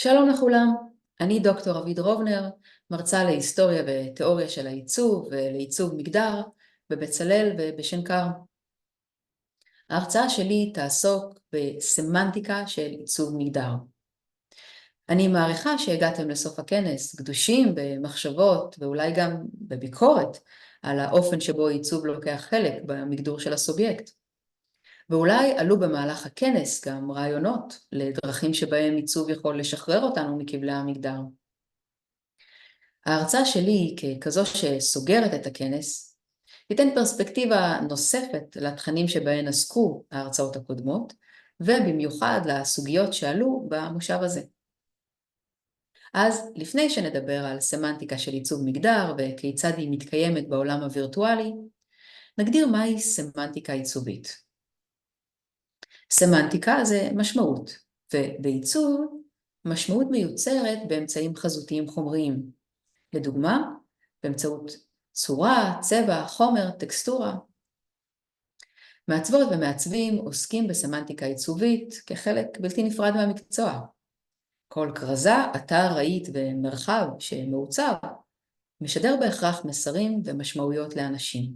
שלום לכולם, אני דוקטור אביד רובנר, מרצה להיסטוריה ותיאוריה של העיצוב ולעיצוב מגדר בבצלאל ובשנקר. ההרצאה שלי תעסוק בסמנטיקה של עיצוב מגדר. אני מעריכה שהגעתם לסוף הכנס גדושים במחשבות ואולי גם בביקורת על האופן שבו עיצוב לוקח חלק במגדור של הסובייקט. ואולי עלו במהלך הכנס גם רעיונות לדרכים שבהם עיצוב יכול לשחרר אותנו מכבלי המגדר. ההרצאה שלי ככזו שסוגרת את הכנס, תיתן פרספקטיבה נוספת לתכנים שבהן עסקו ההרצאות הקודמות, ובמיוחד לסוגיות שעלו במושב הזה. אז לפני שנדבר על סמנטיקה של עיצוב מגדר וכיצד היא מתקיימת בעולם הווירטואלי, נגדיר מהי סמנטיקה עיצובית. סמנטיקה זה משמעות, ובעיצוב משמעות מיוצרת באמצעים חזותיים חומריים. לדוגמה, באמצעות צורה, צבע, חומר, טקסטורה. מעצבות ומעצבים עוסקים בסמנטיקה עיצובית כחלק בלתי נפרד מהמקצוע. כל כרזה, אתר, רהיט ומרחב שמעוצב משדר בהכרח מסרים ומשמעויות לאנשים.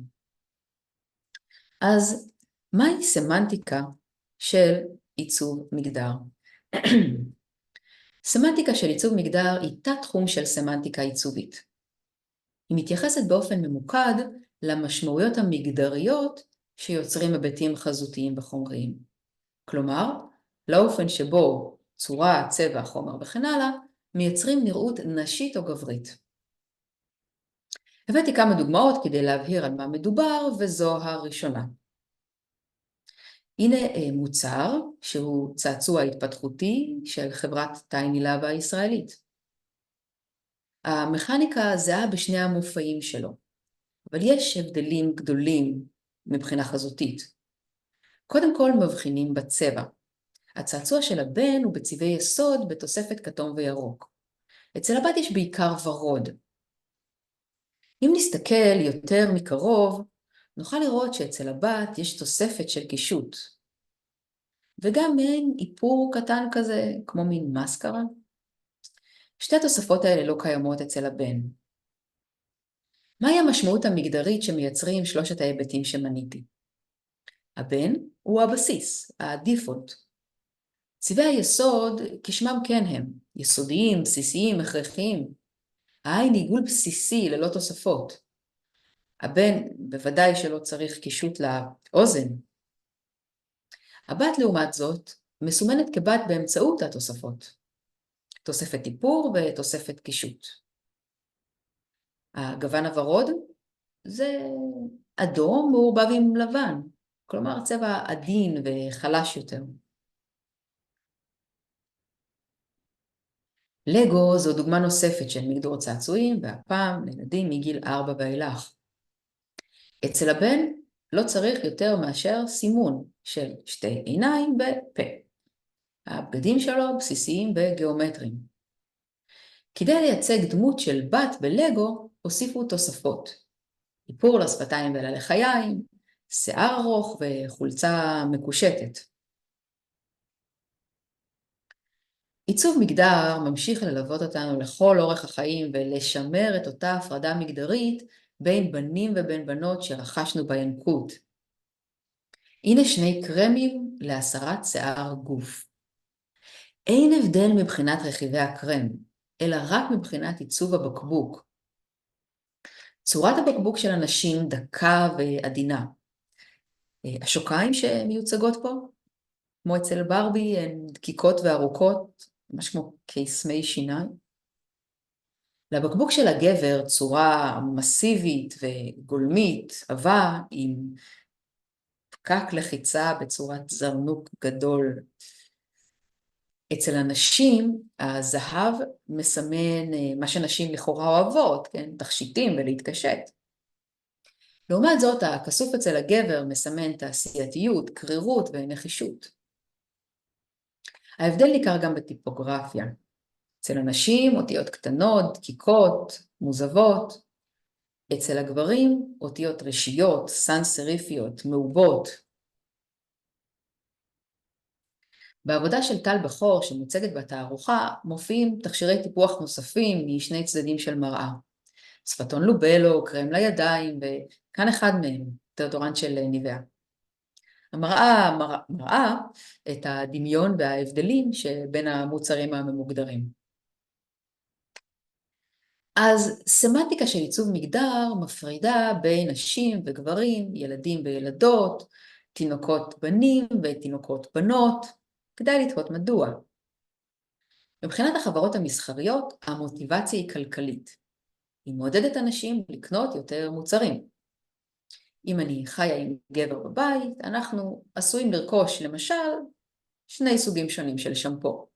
אז מהי סמנטיקה של עיצוב מגדר? סמנטיקה של עיצוב מגדר היא תת-תחום של סמנטיקה עיצובית. היא מתייחסת באופן ממוקד למשמעויות המגדריות שיוצרים היבטים חזותיים וחומריים. כלומר, לאופן שבו צורה, צבע, חומר וכן הלאה, מייצרים נראות נשית או גברית. הבאתי כמה דוגמאות כדי להבהיר על מה מדובר, וזו הראשונה. הנה מוצר שהוא צעצוע התפתחותי של חברת טייני לאבה הישראלית. המכניקה זהה בשני המופעים שלו, אבל יש הבדלים גדולים מבחינה חזותית. קודם כל מבחינים בצבע. הצעצוע של הבן הוא בצבעי יסוד בתוספת כתום וירוק. אצל הבת יש בעיקר ורוד. אם נסתכל יותר מקרוב, נוכל לראות שאצל הבת יש תוספת של קישוט. וגם מעין איפור קטן כזה, כמו מין מסקרה. שתי התוספות האלה לא קיימות אצל הבן. מהי המשמעות המגדרית שמייצרים שלושת ההיבטים שמניתי? הבן הוא הבסיס, הדיפולט. צבעי היסוד כשמם כן הם, יסודיים, בסיסיים, הכרחיים. העין היא עיגול בסיסי ללא תוספות. הבן בוודאי שלא צריך קישוט לאוזן. הבת לעומת זאת מסומנת כבת באמצעות התוספות. תוספת איפור ותוספת קישוט. הגוון הוורוד זה אדום מעורבב עם לבן, כלומר צבע עדין וחלש יותר. לגו זו דוגמה נוספת של מגדור צעצועים, והפעם לילדים מגיל 4 ואילך. אצל הבן לא צריך יותר מאשר סימון של שתי עיניים ופה. הבגדים שלו בסיסיים וגיאומטריים. כדי לייצג דמות של בת בלגו, הוסיפו תוספות. איפור לשפתיים וללחיים, שיער ארוך וחולצה מקושטת. עיצוב מגדר ממשיך ללוות אותנו לכל אורך החיים ולשמר את אותה הפרדה מגדרית בין בנים ובין בנות שרכשנו בינקות. הנה שני קרמים להסרת שיער גוף. אין הבדל מבחינת רכיבי הקרם, אלא רק מבחינת עיצוב הבקבוק. צורת הבקבוק של הנשים דקה ועדינה. השוקיים שמיוצגות פה, כמו אצל ברבי, הן דקיקות וארוכות, ממש כמו קסמי שיניים. לבקבוק של הגבר צורה מסיבית וגולמית, עבה עם פקק לחיצה בצורת זרנוק גדול. אצל הנשים הזהב מסמן מה שנשים לכאורה אוהבות, כן? תכשיטים ולהתקשט. לעומת זאת, הכסוף אצל הגבר מסמן תעשייתיות, קרירות ונחישות. ההבדל ניכר גם בטיפוגרפיה. אצל הנשים אותיות קטנות, דקיקות, מוזבות. אצל הגברים אותיות רשיות, סנסריפיות, מעובות. בעבודה של טל בכור שמוצגת בתערוכה מופיעים תכשירי טיפוח נוספים משני צדדים של מראה. שפתון לובלו, קרם לידיים, וכאן אחד מהם, דאודורנט של ניבאה. המראה מראה את הדמיון וההבדלים שבין המוצרים הממוגדרים. אז סמנטיקה של עיצוב מגדר מפרידה בין נשים וגברים, ילדים וילדות, תינוקות בנים ותינוקות בנות. כדאי לתהות מדוע. מבחינת החברות המסחריות, המוטיבציה היא כלכלית. היא מעודדת אנשים לקנות יותר מוצרים. אם אני חיה עם גבר בבית, אנחנו עשויים לרכוש למשל 2 סוגים שונים של שמפו.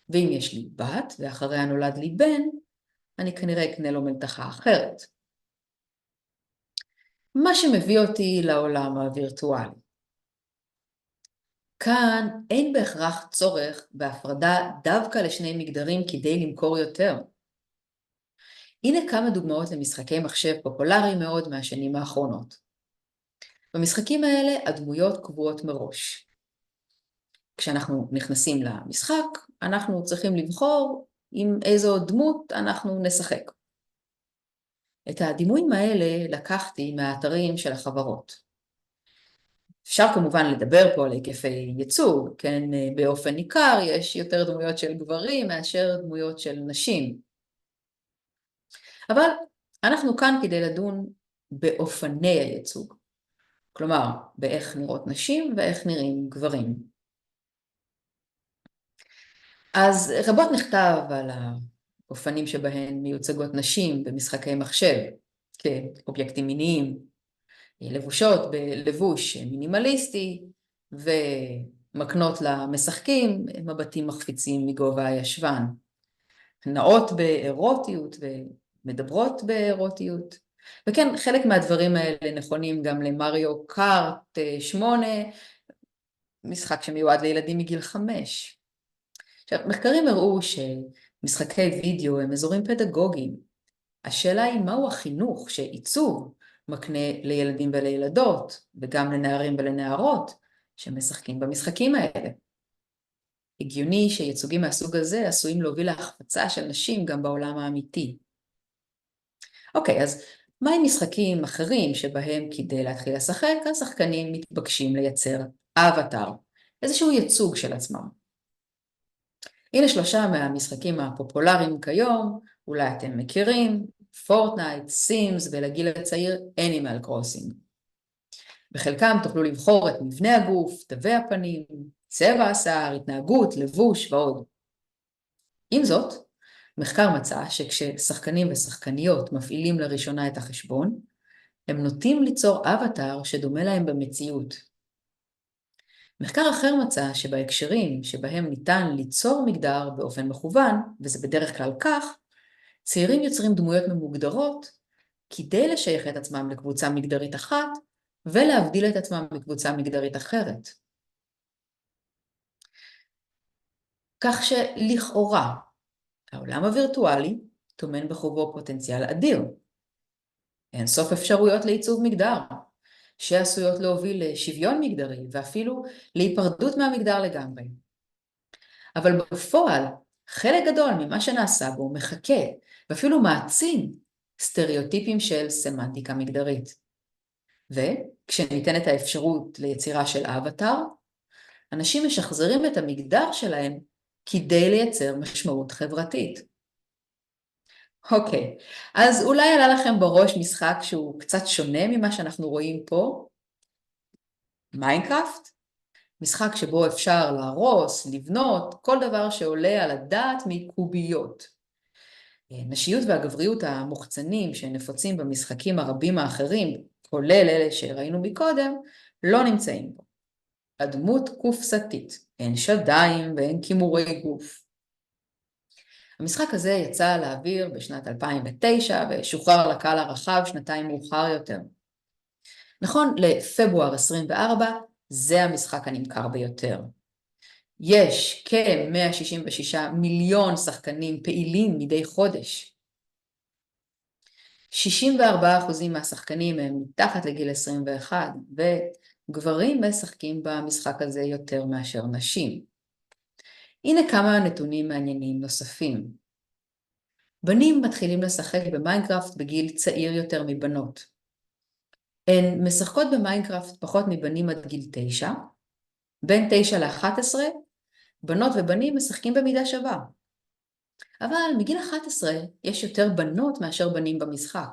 ואם יש לי בת ואחריה נולד לי בן, אני כנראה אקנה לו מלתחה אחרת. מה שמביא אותי לעולם הווירטואלי. כאן אין בהכרח צורך בהפרדה דווקא לשני מגדרים כדי למכור יותר. הנה כמה דוגמאות למשחקי מחשב פופולריים מאוד מהשנים האחרונות. במשחקים האלה הדמויות קבועות מראש. כשאנחנו נכנסים למשחק, אנחנו צריכים לבחור עם איזו דמות אנחנו נשחק. את הדימויים האלה לקחתי מהאתרים של החברות. אפשר כמובן לדבר פה על היקפי ייצוג, כן, באופן ניכר יש יותר דמויות של גברים מאשר דמויות של נשים. אבל אנחנו כאן כדי לדון באופני הייצוג. כלומר, באיך נראות נשים ואיך נראים גברים. אז רבות נכתב על האופנים שבהן מיוצגות נשים במשחקי מחשב, כאובייקטים מיניים, לבושות בלבוש מינימליסטי, ומקנות למשחקים מבטים מחפיצים מגובה הישבן. נעות באירוטיות ומדברות באירוטיות. וכן, חלק מהדברים האלה נכונים גם למריו קארט 8, משחק שמיועד לילדים מגיל 5. עכשיו, מחקרים הראו שמשחקי וידאו הם אזורים פדגוגיים. השאלה היא מהו החינוך שעיצוב מקנה לילדים ולילדות, וגם לנערים ולנערות שמשחקים במשחקים האלה. הגיוני שייצוגים מהסוג הזה עשויים להוביל להחפצה של נשים גם בעולם האמיתי. אוקיי, אז מהם משחקים אחרים שבהם כדי להתחיל לשחק, השחקנים מתבקשים לייצר אבטר, איזשהו ייצוג של עצמם. הנה 3 מהמשחקים הפופולריים כיום, אולי אתם מכירים, פורטנייט, סימס ולגיל הצעיר אנימל קרוסינג. בחלקם תוכלו לבחור את מבנה הגוף, תווי הפנים, צבע השיער, התנהגות, לבוש ועוד. עם זאת, מחקר מצא שכששחקנים ושחקניות מפעילים לראשונה את החשבון, הם נוטים ליצור אבטר שדומה להם במציאות. מחקר אחר מצא שבהקשרים שבהם ניתן ליצור מגדר באופן מכוון, וזה בדרך כלל כך, צעירים יוצרים דמויות ממוגדרות כדי לשייך את עצמם לקבוצה מגדרית אחת ולהבדיל את עצמם מקבוצה מגדרית אחרת. כך שלכאורה, העולם הווירטואלי טומן בחובו פוטנציאל אדיר. אין סוף אפשרויות לעיצוב מגדר, שעשויות להוביל לשוויון מגדרי ואפילו להיפרדות מהמגדר לגמרי. אבל בפועל, חלק גדול ממה שנעשה בו מחכה ואפילו מעצים סטריאוטיפים של סמנטיקה מגדרית. וכשניתנת האפשרות ליצירה של אבטר, אנשים משחזרים את המגדר שלהם כדי לייצר משמעות חברתית. אוקיי, אז אולי עלה לכם בראש משחק שהוא קצת שונה ממה שאנחנו רואים פה? מיינקראפט? משחק שבו אפשר להרוס, לבנות, כל דבר שעולה על הדעת מקוביות. נשיות והגבריות המוחצנים שנפוצים במשחקים הרבים האחרים, כולל אלה שראינו מקודם, לא נמצאים בו. הדמות קופסתית, אין שדיים ואין כימורי גוף. המשחק הזה יצא לאוויר בשנת 2009 ושוחרר לקהל הרחב 2 מאוחר יותר. נכון לפברואר 24, זה המשחק הנמכר ביותר. יש כ-166 מיליון שחקנים פעילים מדי חודש. 64% מהשחקנים הם מתחת לגיל 21, וגברים משחקים במשחק הזה יותר מאשר נשים. הנה כמה נתונים מעניינים נוספים. בנים מתחילים לשחק במיינקראפט בגיל צעיר יותר מבנות. הן משחקות במיינקראפט פחות מבנים עד גיל 9, בין 9 ל-11, בנות ובנים משחקים במידה שווה. אבל מגיל 11 יש יותר בנות מאשר בנים במשחק.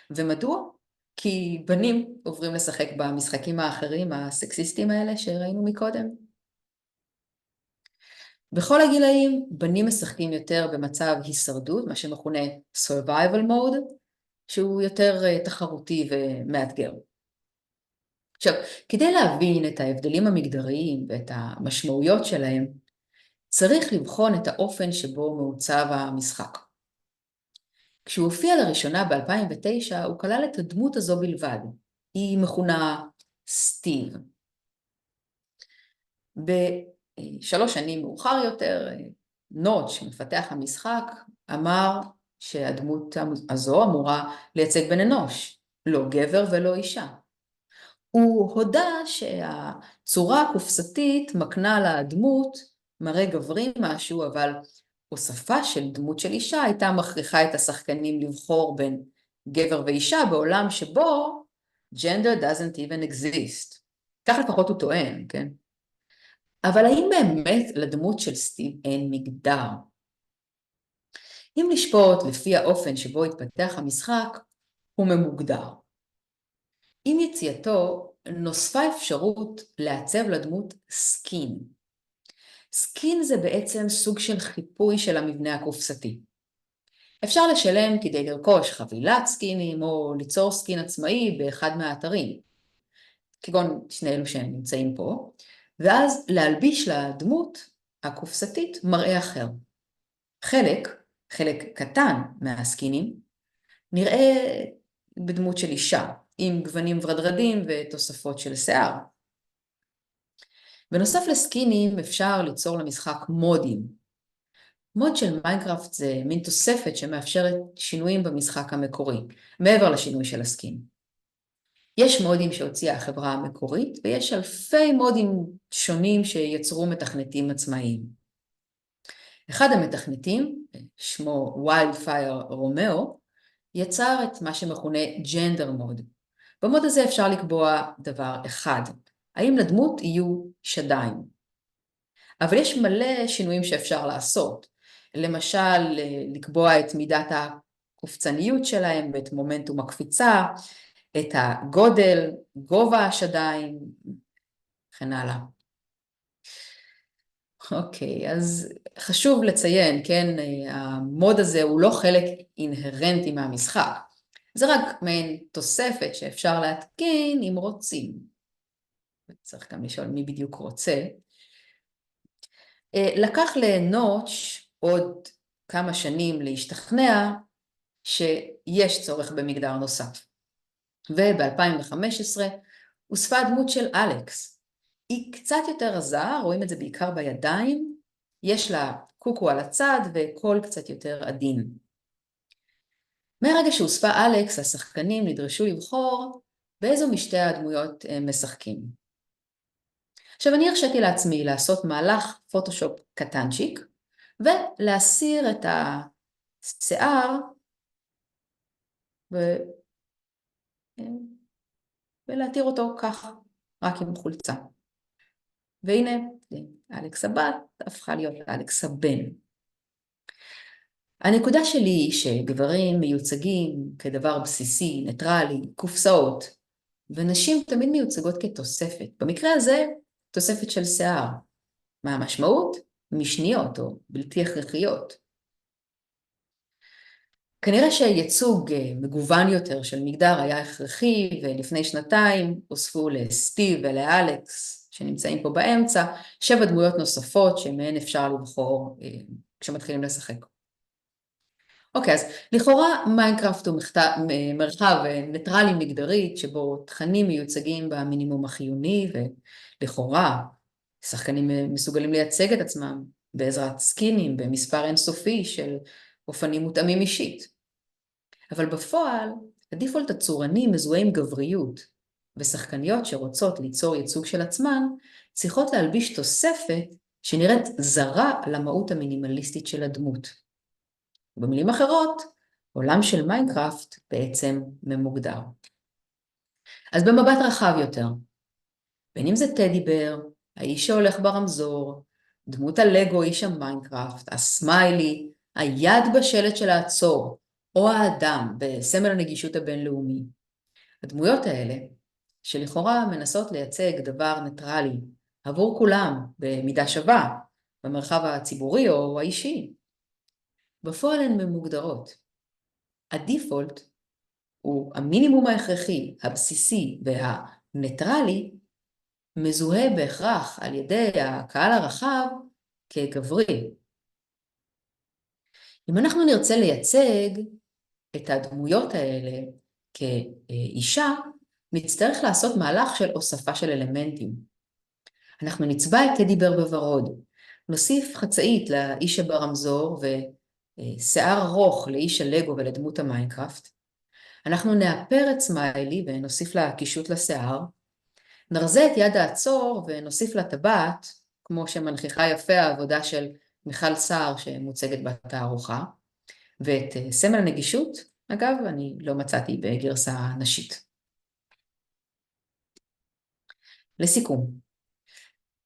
ומדוע? כי בנים עוברים לשחק במשחקים האחרים, הסקסיסטים האלה שראינו מקודם. בכל הגילאים, בנים משחקים יותר במצב הישרדות, מה שמכונה survival mode, שהוא יותר תחרותי ומאתגר. עכשיו, כדי להבין את ההבדלים המגדריים ואת המשמעויות שלהם, צריך לבחון את האופן שבו מעוצב המשחק. כשהוא הופיע לראשונה ב-2009, הוא כלל את הדמות הזו בלבד. היא מכונה סטיב. בשלוש שנים מאוחר יותר, נוטש, מפתח המשחק, אמר שהדמות הזו אמורה לייצג בן אנוש, לא גבר ולא אישה. הוא הודה שהצורה הקופסתית מקנה לדמות מראה גברי משהו, אבל הוספה של דמות של אישה הייתה מכריחה את השחקנים לבחור בין גבר ואישה בעולם שבו gender doesn't even exist. כך לפחות הוא טוען, כן? אבל האם באמת לדמות של סטיב אין מגדר? אם לשפוט לפי האופן שבו התפתח המשחק, הוא ממוגדר. עם יציאתו נוספה אפשרות לעצב לדמות סקין. סקין זה בעצם סוג של חיפוי של המבנה הקופסתי. אפשר לשלם כדי לרכוש חבילת סקינים או ליצור סקין עצמאי באחד מהאתרים, כגון שני אלו שנמצאים פה, ואז להלביש לדמות הקופסתית מראה אחר. חלק קטן מהסקינים נראה בדמות של אישה, עם גוונים ורדרדים ותוספות של שיער. בנוסף לסקינים אפשר ליצור למשחק מודים. מוד של מיינקראפט זה מין תוספת שמאפשרת שינויים במשחק המקורי, מעבר לשינוי של הסקין. יש מודים שהוציאה החברה המקורית, ויש אלפי מודים שונים שיצרו מתכנתים עצמאיים. אחד המתכנתים, שמו Wildfire Romeo, יצר את מה שמכונה ג'נדר מוד. במוד הזה אפשר לקבוע דבר אחד, האם לדמות יהיו שדיים. אבל יש מלא שינויים שאפשר לעשות. למשל, לקבוע את מידת הקופצניות שלהם ואת מומנטום הקפיצה, את הגודל, גובה השדיים, וכן הלאה. אוקיי, אז חשוב לציין, כן, המוד הזה הוא לא חלק אינהרנטי מהמשחק. זה רק מעין תוספת שאפשר להתקין אם רוצים. צריך גם לשאול מי בדיוק רוצה. לקח לנוטש עוד כמה שנים להשתכנע שיש צורך במגדר נוסף. וב-2015 הוספה דמות של אלכס. היא קצת יותר רזה, רואים את זה בעיקר בידיים, יש לה קוקו על הצד וקול קצת יותר עדין. מהרגע שהוספה אלכס, השחקנים נדרשו לבחור באיזו משתי הדמויות הם משחקים. עכשיו אני הרשיתי לעצמי לעשות מהלך פוטושופ קטנצ'יק, ולהסיר את השיער ולהתיר אותו ככה, רק עם חולצה. והנה, אלכס הבת הפכה להיות אלכס הבן. הנקודה שלי היא שגברים מיוצגים כדבר בסיסי, ניטרלי, קופסאות, ונשים תמיד מיוצגות כתוספת. במקרה הזה, תוספת של שיער. מה המשמעות? משניות או בלתי הכרחיות. כנראה שייצוג מגוון יותר של מגדר היה הכרחי, ולפני שנתיים הוספו לסטיב ולאלכס, שנמצאים פה באמצע, 7 דמויות נוספות שמהן אפשר לבחור כשמתחילים לשחק. אוקיי, אז לכאורה מיינקראפט הוא מרחב ניטרלי מגדרית, שבו תכנים מיוצגים במינימום החיוני, ולכאורה שחקנים מסוגלים לייצג את עצמם בעזרת סקינים במספר אינסופי של אופנים מותאמים אישית. אבל בפועל, הדיפולט הצורני מזוהה עם גבריות, ושחקניות שרוצות ליצור ייצוג של עצמן, צריכות להלביש תוספת שנראית זרה למהות המינימליסטית של הדמות. במילים אחרות, עולם של מיינקראפט בעצם ממוגדר. אז במבט רחב יותר, בין אם זה טדי בר, האיש שהולך ברמזור, דמות הלגו איש המיינקראפט, הסמיילי, היד בשלט של העצור, או האדם בסמל הנגישות הבינלאומי. הדמויות האלה, שלכאורה מנסות לייצג דבר ניטרלי עבור כולם במידה שווה, במרחב הציבורי או האישי, בפועל הן ממוגדרות. הדיפולט הוא המינימום ההכרחי, הבסיסי והניטרלי, מזוהה בהכרח על ידי הקהל הרחב כגברי. אם אנחנו נרצה לייצג את הדמויות האלה כאישה, נצטרך לעשות מהלך של הוספה של אלמנטים. אנחנו נצבע את טדי בר בוורוד, נוסיף חצאית לאיש שברמזור ושיער ארוך לאיש הלגו ולדמות המיינקראפט. אנחנו נאפר את סמיילי ונוסיף לה קישוט לשיער, נרזה את יד העצור ונוסיף לה טבעת, כמו שמנכיחה יפה העבודה של מיכל סער שמוצגת בתערוכה, ואת סמל הנגישות, אגב, אני לא מצאתי בגרסה נשית. לסיכום,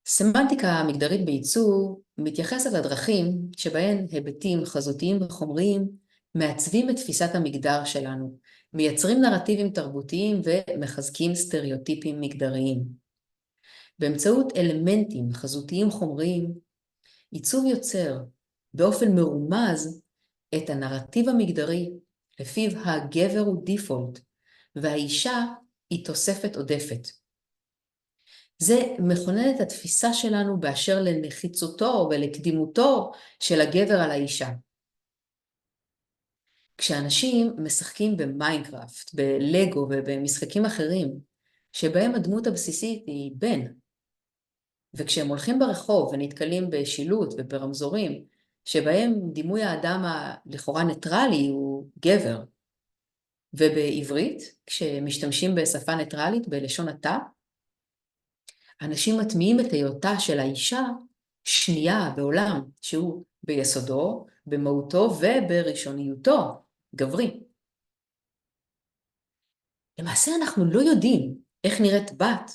סמנטיקה המגדרית בעיצוב מתייחסת לדרכים שבהן היבטים חזותיים וחומריים מעצבים את תפיסת המגדר שלנו, מייצרים נרטיבים תרבותיים ומחזקים סטריאוטיפים מגדריים. באמצעות אלמנטים חזותיים חומריים, עיצוב יוצר באופן מרומז את הנרטיב המגדרי לפיו הגבר הוא דיפולט והאישה היא תוספת עודפת. זה מכונן את התפיסה שלנו באשר לנחיצותו ולקדימותו של הגבר על האישה. כשאנשים משחקים במיינקראפט, בלגו ובמשחקים אחרים, שבהם הדמות הבסיסית היא בן, וכשהם הולכים ברחוב ונתקלים בשילוט וברמזורים, שבהם דימוי האדם לכאורה ניטרלי הוא גבר, ובעברית, כשמשתמשים בשפה ניטרלית בלשון עתה, אנשים מטמיעים את היותה של האישה שנייה בעולם שהוא ביסודו, במהותו ובראשוניותו גברי. למעשה אנחנו לא יודעים איך נראית בת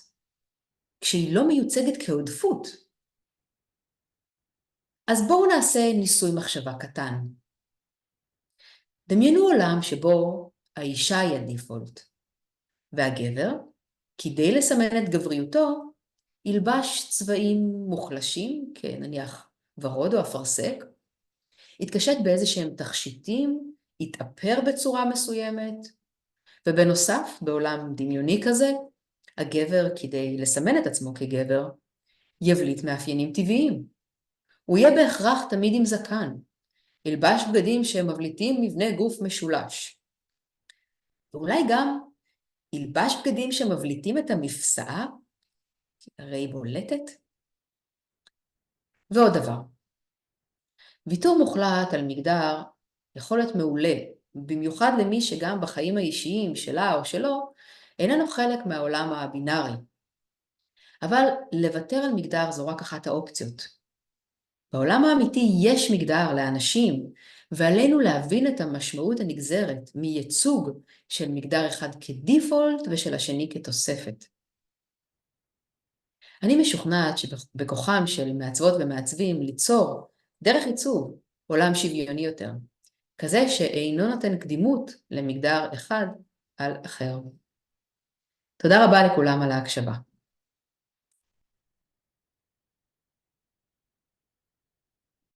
כשהיא לא מיוצגת כעודפות. אז בואו נעשה ניסוי מחשבה קטן. דמיינו עולם שבו האישה היא הדיפולט, והגבר, כדי לסמן את גבריותו, ילבש צבעים מוחלשים, כנניח ורוד או אפרסק, יתקשט באיזה שהם תכשיטים, יתאפר בצורה מסוימת, ובנוסף, בעולם דמיוני כזה, הגבר, כדי לסמן את עצמו כגבר, יבליט מאפיינים טבעיים. הוא יהיה בהכרח תמיד עם זקן, ילבש בגדים שהם מבליטים מבנה גוף משולש. ואולי גם ילבש בגדים שמבליטים את המפסעה, הרי היא בולטת. ועוד דבר, ויתור מוחלט על מגדר יכול להיות מעולה, במיוחד למי שגם בחיים האישיים שלה או שלו, איננו חלק מהעולם הבינארי. אבל לוותר על מגדר זו רק אחת האופציות. בעולם האמיתי יש מגדר לאנשים, ועלינו להבין את המשמעות הנגזרת מייצוג של מגדר אחד כדיפולט ושל השני כתוספת. אני משוכנעת שבכוחם של מעצבות ומעצבים ליצור דרך עיצוב עולם שוויוני יותר, כזה שאינו נותן קדימות למגדר אחד על אחר. תודה רבה לכולם על ההקשבה.